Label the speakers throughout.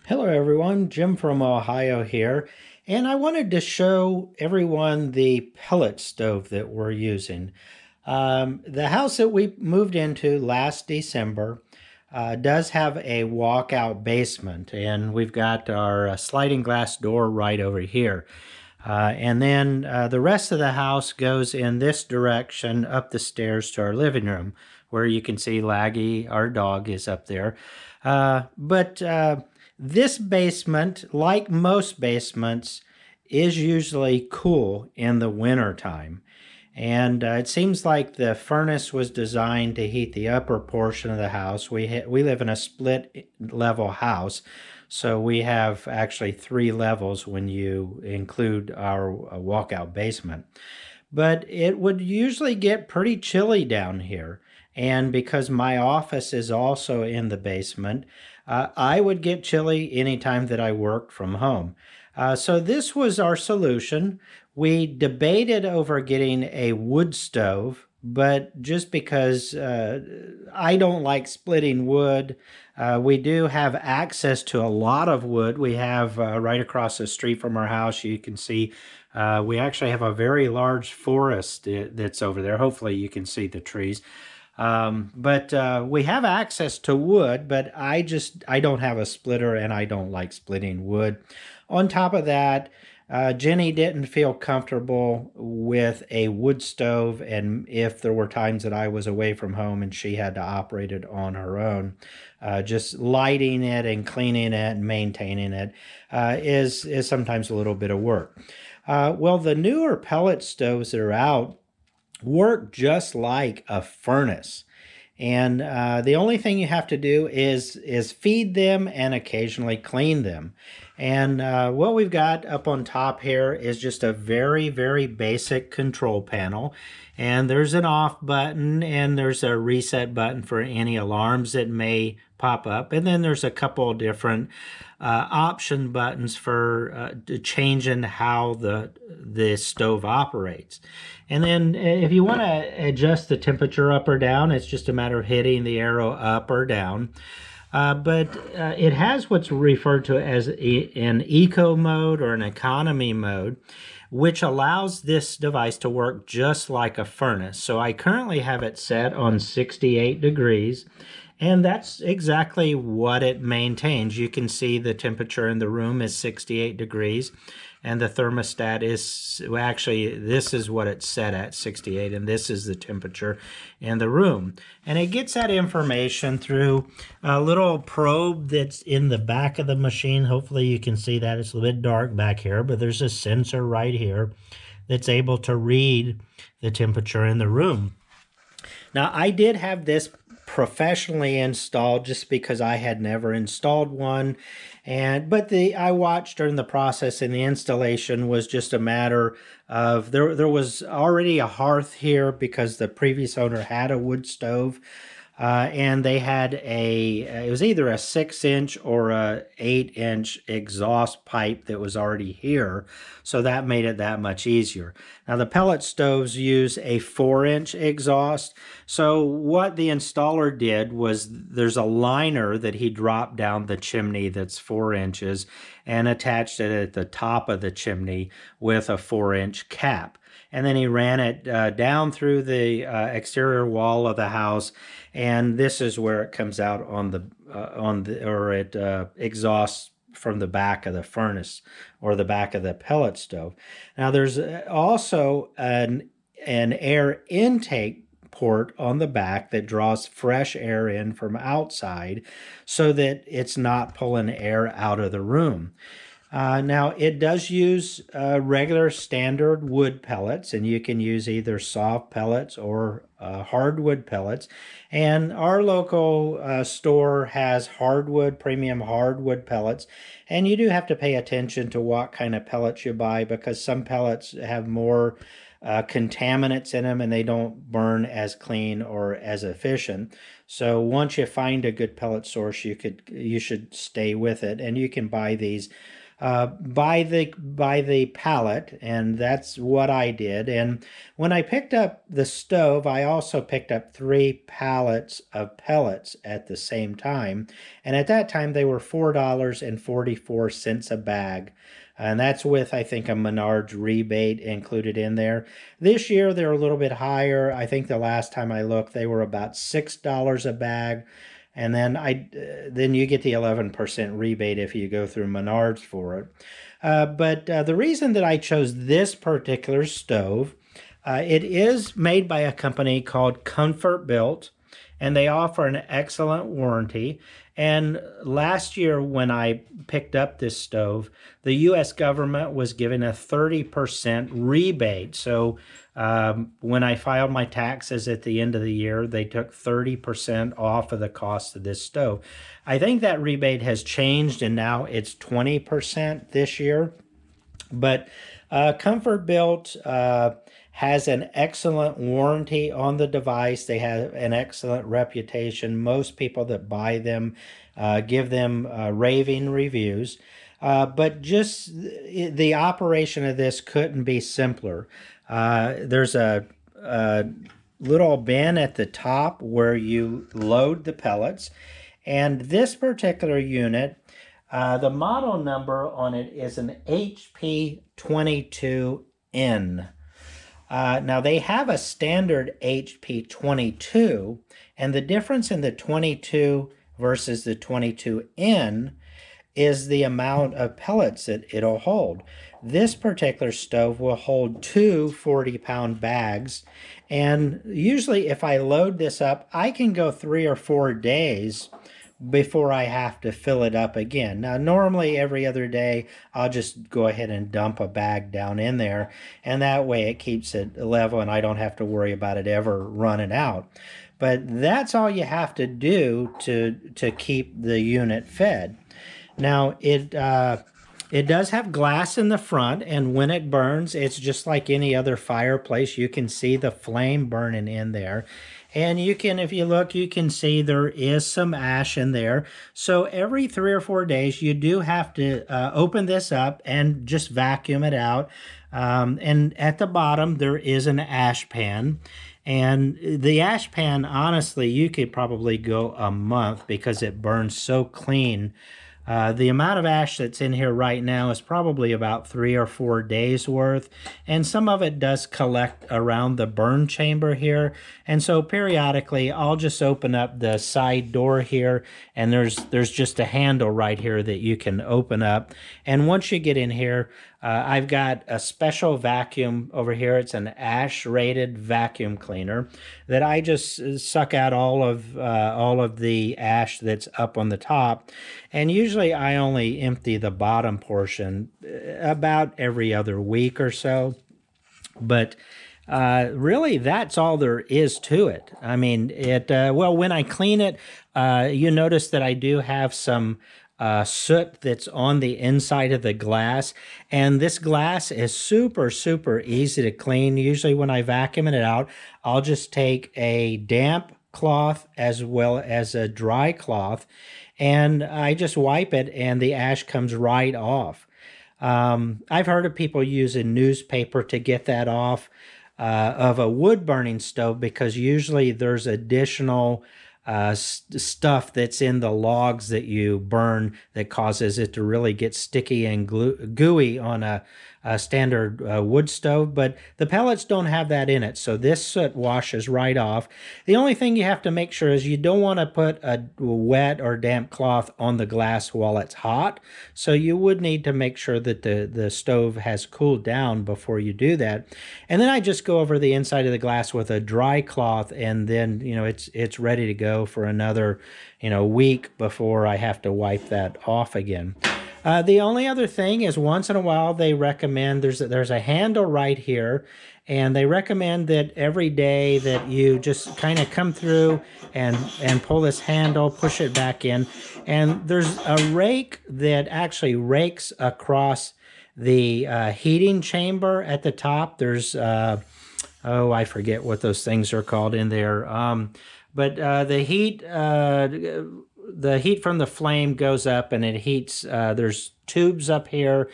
Speaker 1: Hello everyone, Jim from Ohio here, and I wanted to show everyone the pellet stove that we're using. The house that we moved into last December does have a walkout basement, and we've got our sliding glass door right over here. And then the rest of the house goes in this direction up the stairs to our living room, where you can see Laggy, our dog, is up there. But this basement, like most basements, is usually cool in the winter time. And it seems like the furnace was designed to heat the upper portion of the house. We live in a split level house, so we have actually three levels when you include our walkout basement. But it would usually get pretty chilly down here. And because my office is also in the basement, I would get chilly anytime that I worked from home. So this was our solution. We debated over getting a wood stove, but just because I don't like splitting wood, we do have access to a lot of wood. We have right across the street from our house, you can see we actually have a very large forest that's over there. Hopefully you can see the trees. But we have access to wood, but I don't have a splitter and I don't like splitting wood. On top of that, Jenny didn't feel comfortable with a wood stove, and if there were times that I was away from home and she had to operate it on her own, just lighting it and cleaning it and maintaining it is sometimes a little bit of work. Well, the newer pellet stoves that are out work just like a furnace. And the only thing you have to do is feed them and occasionally clean them. And what we've got up on top here is just a very, very basic control panel. And there's an off button and there's a reset button for any alarms that may pop up. And then there's a couple of different option buttons for changing how the stove operates. And then if you want to adjust the temperature up or down, it's just a matter of hitting the arrow up or down. But it has what's referred to as an eco mode or an economy mode, which allows this device to work just like a furnace. So I currently have it set on 68 degrees, and that's exactly what it maintains. You can see the temperature in the room is 68 degrees, and the thermostat is, well, actually, this is what it's set at, 68, and this is the temperature in the room. And it gets that information through a little probe that's in the back of the machine. Hopefully you can see that. It's a little bit dark back here, but there's a sensor right here that's able to read the temperature in the room. Now, I did have this professionally installed just because I had never installed one, but I watched during the process, and the installation was just a matter of there was already a hearth here because the previous owner had a wood stove. And they had it was either a 6-inch or a 8-inch exhaust pipe that was already here. So that made it that much easier. Now the pellet stoves use a 4-inch exhaust. So what the installer did was there's a liner that he dropped down the chimney that's 4 inches and attached it at the top of the chimney with a 4-inch cap. And then he ran it down through the exterior wall of the house, and this is where it comes out or it exhausts from the back of the furnace or the back of the pellet stove. Now there's also an air intake port on the back that draws fresh air in from outside so that it's not pulling air out of the room. Now, it does use regular standard wood pellets, and you can use either soft pellets or hardwood pellets. And our local store has premium hardwood pellets. And you do have to pay attention to what kind of pellets you buy because some pellets have more contaminants in them and they don't burn as clean or as efficient. So once you find a good pellet source, you should stay with it, and you can buy these by the pallet, and that's what I did. And when I picked up the stove, I also picked up 3 pallets of pellets at the same time. And at that time, they were $4.44 a bag. And that's with, I think, a Menards rebate included in there. This year, they're a little bit higher. I think the last time I looked, they were about $6 a bag. And then you get the 11% rebate if you go through Menards for it. But the reason that I chose this particular stove, it is made by a company called Comfortbilt, and they offer an excellent warranty. And last year when I picked up this stove, the U.S. government was giving a 30% rebate. So when I filed my taxes at the end of the year, they took 30% off of the cost of this stove. I think that rebate has changed, and now it's 20% this year. But Comfortbilt has an excellent warranty on the device. They have an excellent reputation. Most people that buy them give them raving reviews. But just the operation of this couldn't be simpler. There's a little bin at the top where you load the pellets. And this particular unit, the model number on it is an HP22-N. Now they have a standard HP22, and the difference in the 22 versus the 22N is the amount of pellets that it'll hold. This particular stove will hold 2 40-pound bags, and usually if I load this up, I can go 3 or 4 days before I have to fill it up again. Now, normally every other day, I'll just go ahead and dump a bag down in there, and that way it keeps it level and I don't have to worry about it ever running out. But that's all you have to do to keep the unit fed. Now, it does have glass in the front, and when it burns, it's just like any other fireplace. You can see the flame burning in there. And you can, if you look, you can see there is some ash in there. So every 3 or 4 days, you do have to open this up and just vacuum it out. And at the bottom, there is an ash pan. And the ash pan, honestly, you could probably go a month because it burns so clean. The amount of ash that's in here right now is probably about 3 or 4 days worth, and some of it does collect around the burn chamber here. And so periodically I'll just open up the side door here, and there's just a handle right here that you can open up. And once you get in here, I've got a special vacuum over here. It's an ash rated vacuum cleaner that I just suck out all of the ash that's up on the top. And usually I only empty the bottom portion about every other week or so. But really, that's all there is to it. I mean, well, when I clean it, you notice that I do have some soot that's on the inside of the glass, and this glass is super easy to clean. Usually when I vacuum it out, I'll just take a damp cloth as well as a dry cloth, and I just wipe it and the ash comes right off. I've heard of people using newspaper to get that off of a wood burning stove, because usually there's additional stuff that's in the logs that you burn that causes it to really get sticky and gooey on a standard wood stove. But the pellets don't have that in it, so this soot washes right off. The only thing you have to make sure is you don't want to put a wet or damp cloth on the glass while it's hot, so you would need to make sure that the stove has cooled down before you do that. And then I just go over the inside of the glass with a dry cloth, and then it's ready to go for another week before I have to wipe that off again. The only other thing is, once in a while they recommend, there's a handle right here, and they recommend that every day that you just kind of come through and pull this handle, push it back in, and there's a rake that actually rakes across the heating chamber at the top. There's I forget what those things are called in there, but the heat the heat from the flame goes up and it heats. There's tubes up here,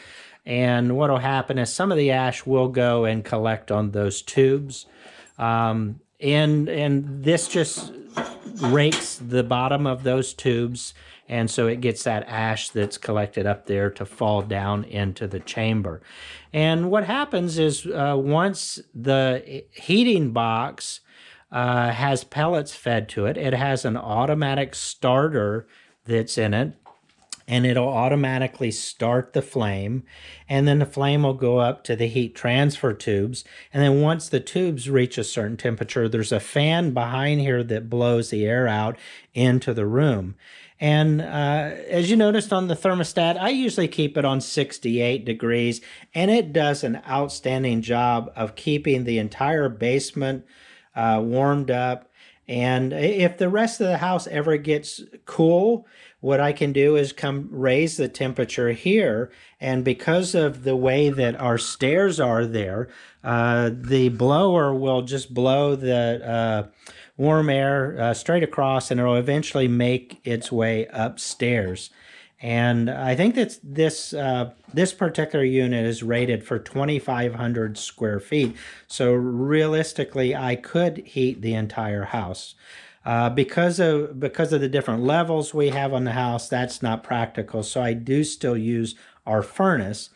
Speaker 1: and what will happen is some of the ash will go and collect on those tubes, and this just rakes the bottom of those tubes, and so it gets that ash that's collected up there to fall down into the chamber. And what happens is once the heating box has pellets fed to it, it has an automatic starter that's in it, and it'll automatically start the flame, and then the flame will go up to the heat transfer tubes, and then once the tubes reach a certain temperature, there's a fan behind here that blows the air out into the room. And as you noticed on the thermostat, I usually keep it on 68 degrees, and it does an outstanding job of keeping the entire basement warmed up. And if the rest of the house ever gets cool, what I can do is come raise the temperature here. And because of the way that our stairs are there, the blower will just blow the warm air straight across, and it'll eventually make its way upstairs. And I think that this particular unit is rated for 2,500 square feet. So realistically, I could heat the entire house. Because of the different levels we have on the house, that's not practical. So I do still use our furnace.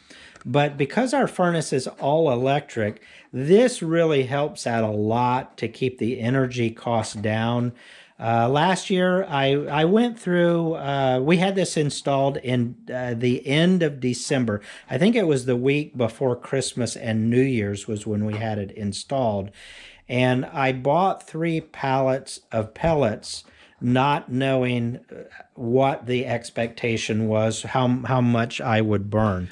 Speaker 1: But because our furnace is all electric, this really helps out a lot to keep the energy costs down. Last year, I went through, we had this installed in the end of December. I think it was the week before Christmas and New Year's was when we had it installed. And I bought 3 pallets of pellets, not knowing what the expectation was, how much I would burn.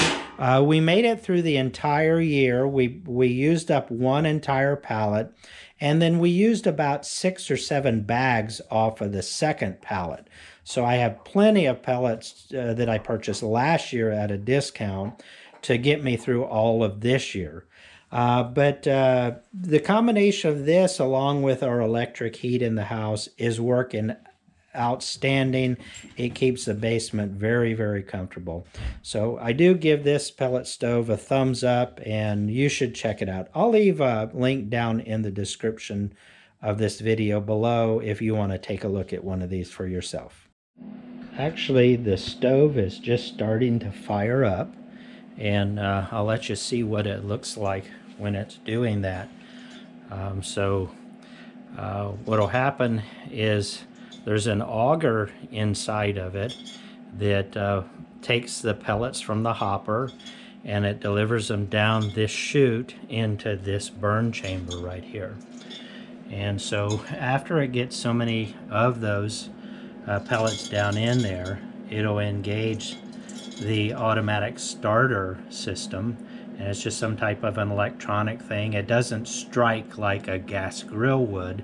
Speaker 1: We made it through the entire year. We used up 1 entire pallet, and then we used about 6 or 7 bags off of the second pallet. So I have plenty of pellets that I purchased last year at a discount to get me through all of this year. But the combination of this along with our electric heat in the house is working outstanding. It keeps the basement very, very comfortable. So I do give this pellet stove a thumbs up, and you should check it out. I'll leave a link down in the description of this video below if you want to take a look at one of these for yourself. Actually, the stove is just starting to fire up, and I'll let you see what it looks like when it's doing that. What'll happen is there's an auger inside of it that takes the pellets from the hopper, and it delivers them down this chute into this burn chamber right here. And so after it gets so many of those pellets down in there, it'll engage the automatic starter system, and it's just some type of an electronic thing. It doesn't strike like a gas grill would.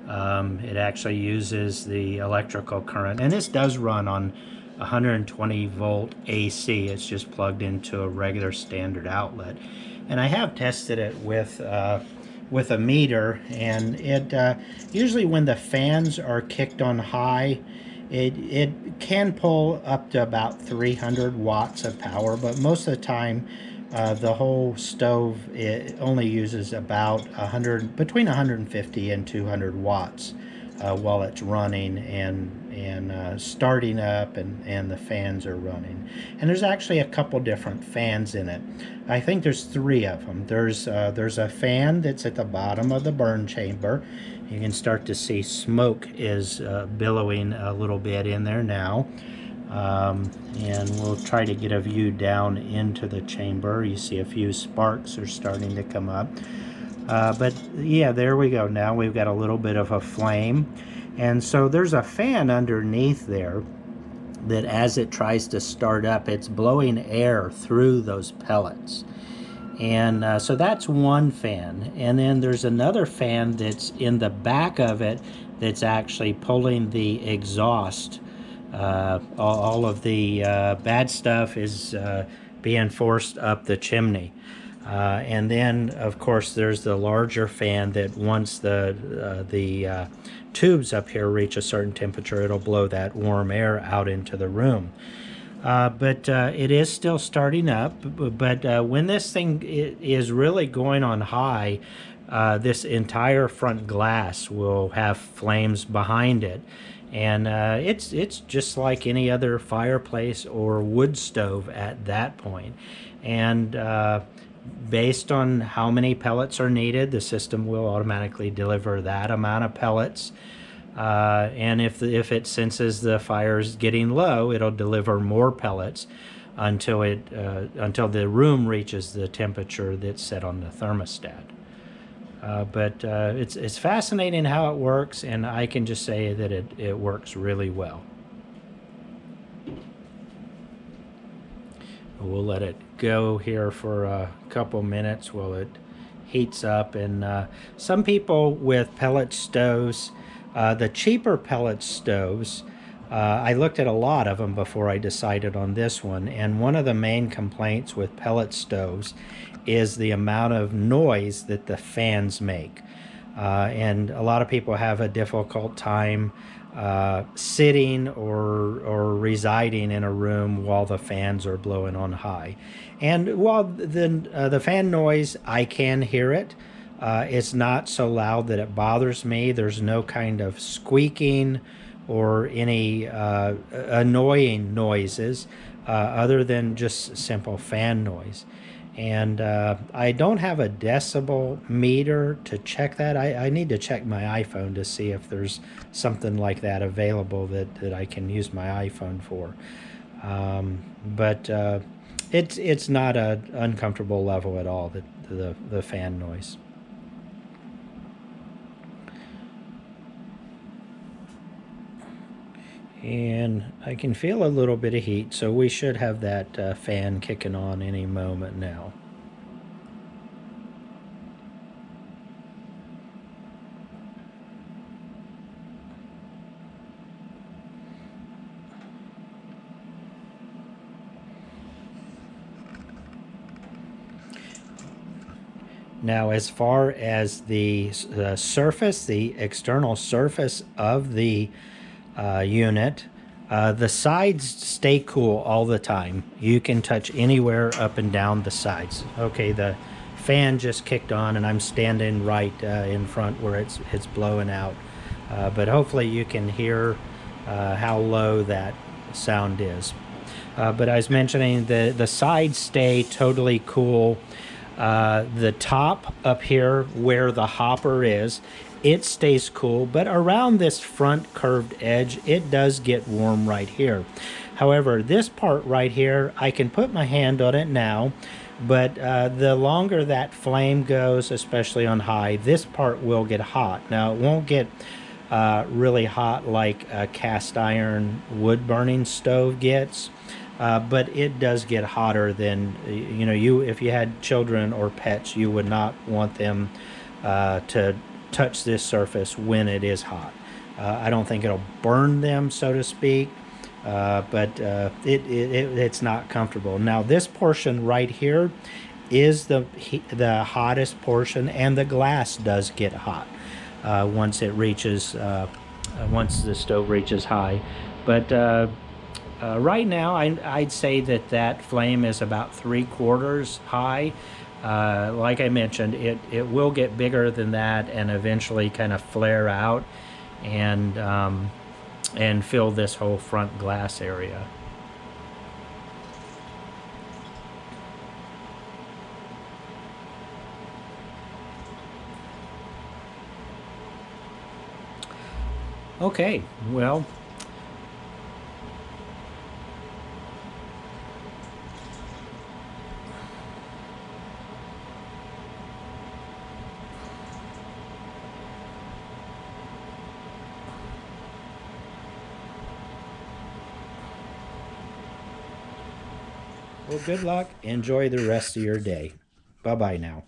Speaker 1: It actually uses the electrical current, and this does run on 120 volt AC. It's just plugged into a regular standard outlet, and I have tested it with a meter, and it usually when the fans are kicked on high, it can pull up to about 300 watts of power, but most of the time the whole stove, it only uses about between 150 and 200 watts while it's running and starting up, and the fans are running. And there's actually a couple different fans in it. I think there's 3 of them. There's a fan that's at the bottom of the burn chamber. You can start to see smoke is billowing a little bit in there now. And we'll try to get a view down into the chamber. You see a few sparks are starting to come up. But yeah, there we go. Now we've got a little bit of a flame. And so there's a fan underneath there that as it tries to start up, it's blowing air through those pellets. And so that's one fan. And then there's another fan that's in the back of it that's actually pulling the exhaust. All of the bad stuff is being forced up the chimney. And then, of course, there's the larger fan that once the tubes up here reach a certain temperature, it'll blow that warm air out into the room. But it is still starting up. But when this thing is really going on high, this entire front glass will have flames behind it. And it's just like any other fireplace or wood stove at that point. And based on how many pellets are needed, the system will automatically deliver that amount of pellets. And if it senses the fire is getting low, it'll deliver more pellets until until the room reaches the temperature that's set on the thermostat. But it's fascinating how it works, and I can just say that it works really well. We'll let it go here for a couple minutes while it heats up. And some people with pellet stoves, the cheaper pellet stoves, I looked at a lot of them before I decided on this one, and one of the main complaints with pellet stoves is the amount of noise that the fans make. And a lot of people have a difficult time sitting or residing in a room while the fans are blowing on high. And while the fan noise, I can hear it. It's not so loud that it bothers me. There's no kind of squeaking or any annoying noises other than just simple fan noise. And I don't have a decibel meter to check that. I need to check my iPhone to see if there's something like that available that I can use my iPhone for. But it's not an uncomfortable level at all, the fan noise. And I can feel a little bit of heat, so we should have that fan kicking on any moment now. Now, as far as the surface, the external surface of the unit, the sides stay cool all the time. You can touch anywhere up and down the sides. Okay, the fan just kicked on and I'm standing right in front where it's blowing out. But hopefully you can hear how low that sound is. But I was mentioning the sides stay totally cool. The top up here where the hopper is, it stays cool, but around this front curved edge, it does get warm right here. However, this part right here, I can put my hand on it now, but the longer that flame goes, especially on high, this part will get hot. Now, it won't get really hot like a cast iron wood burning stove gets, but it does get hotter than, if you had children or pets, you would not want them to touch this surface when it is hot. I don't think it'll burn them, so to speak, but it's not comfortable. Now, this portion right here is the hottest portion, and the glass does get hot once it reaches once the stove reaches high. But right now, I'd say that flame is about 3/4 high. Like I mentioned, it will get bigger than that and eventually kind of flare out and fill this whole front glass area. Okay, well, good luck. Enjoy the rest of your day. Bye-bye now.